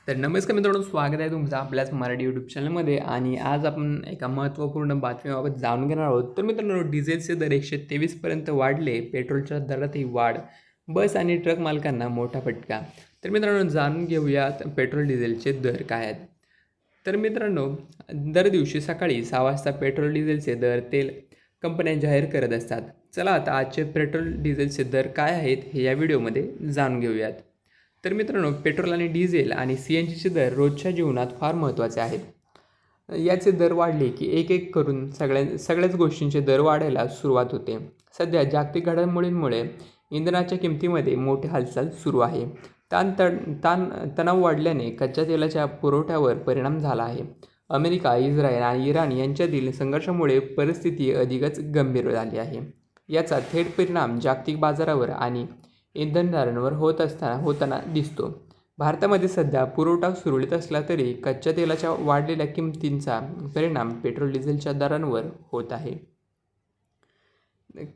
तर नमस्कार मित्रांनो, स्वागत आहे तुमचं आपल्याच मराठी यूट्यूब चॅनलमध्ये. आणि आज आपण एका महत्त्वपूर्ण बातमीबाबत जाणून घेणार आहोत. तर मित्रांनो, डिझेलचे दर 123 पर्यंत वाढले, पेट्रोलच्या दरातही वाढ, बस आणि ट्रक मालकांना मोठा फटका. तर मित्रांनो, जाणून घेऊयात पेट्रोल डिझेलचे दर काय आहेत. तर मित्रांनो, दर दिवशी सकाळी 6 वाजता पेट्रोल डिझेलचे दर तेल कंपन्या जाहीर करत असतात. चला आता आजचे पेट्रोल डिझेलचे दर काय आहेत हे या व्हिडिओमध्ये जाणून घेऊयात. तर मित्रांनो, पेट्रोल आणि डिझेल आणि CNGचे दर रोजच्या जीवनात फार महत्त्वाचे आहेत. याचे दर वाढले की एक एक करून सगळ्याच गोष्टींचे दर वाढायला सुरुवात होते. सध्या जागतिक घडामोडींमुळे इंधनाच्या किमतीमध्ये मोठी हालचाल सुरू आहे. तणाव वाढल्याने कच्च्या तेलाच्या पुरवठ्यावर परिणाम झाला आहे. अमेरिका, इस्रायल आणि इराण यांच्यातील संघर्षामुळे परिस्थिती अधिकच गंभीर झाली आहे. याचा थेट परिणाम जागतिक बाजारावर आणि इंधन दरांवर होताना दिसतो. भारतामध्ये सध्या पुरवठा सुरळीत असला तरी कच्च्या तेलाच्या वाढलेल्या किमतींचा परिणाम पेट्रोल डिझेलच्या दरांवर होत आहे.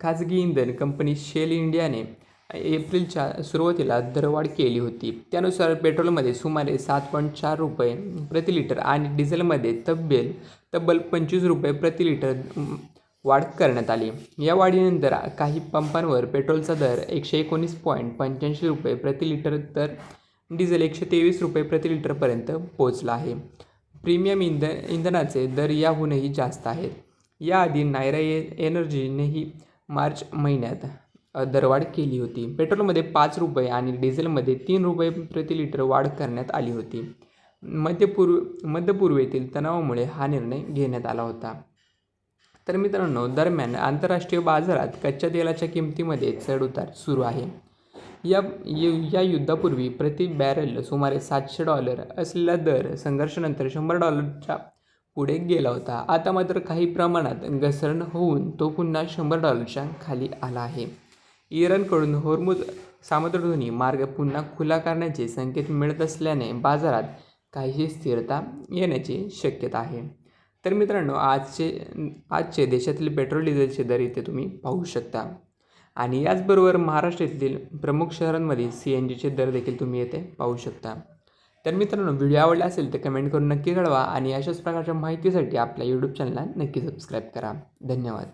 खाजगी इंधन कंपनी शेल इंडियाने एप्रिलच्या सुरुवातीला दरवाढ केली होती. त्यानुसार पेट्रोलमध्ये सुमारे 7.4 रुपये प्रति लिटर आणि डिझेलमध्ये तब्बल 25 रुपये प्रति लिटर वाढ करण्यात आली. या वाढीनंतर काही पंपांवर पेट्रोलचा दर 119.85 रुपये प्रति लिटर तर डिझेल 123 रुपये प्रति लिटरपर्यंत पोहोचला आहे. प्रीमियम इंधनाचे दर याहूनही जास्त आहेत. याआधी नायरा एनर्जीनेही मार्च महिन्यात दरवाढ केली होती. पेट्रोलमध्ये 5 रुपये आणि डिझेलमध्ये 3 रुपये प्रति लिटर वाढ करण्यात आली होती. मध्यपूर्वेतील तणावामुळे हा निर्णय घेण्यात आला होता. तर मित्रांनो, दरम्यान आंतरराष्ट्रीय बाजारात कच्च्या तेलाच्या किमतीमध्ये चढउतार सुरू आहे. या युद्धापूर्वी प्रति बॅरल सुमारे $700 असलेला दर संघर्षानंतर $100च्या पुढे गेला होता. आता मात्र काही प्रमाणात घसरण होऊन तो पुन्हा $100च्या खाली आला आहे. इराणकडून होर्मुझ सामुद्रधुनी मार्ग पुन्हा खुला करण्याचे संकेत मिळत असल्याने बाजारात काहीशी स्थिरता येण्याची शक्यता आहे. तर मित्रांनो, आजचे देशातील पेट्रोल डिझेलचे दर इथे तुम्ही पाहू शकता. आणि याचबरोबर महाराष्ट्रातील प्रमुख शहरांमधील CNGचे दर देखील तुम्ही येथे पाहू शकता. तर मित्रांनो, व्हिडिओ आवडला असेल तर कमेंट करून नक्की कळवा आणि अशाच प्रकारच्या माहितीसाठी आपल्या यूट्यूब चॅनलला नक्की सबस्क्राईब करा. धन्यवाद.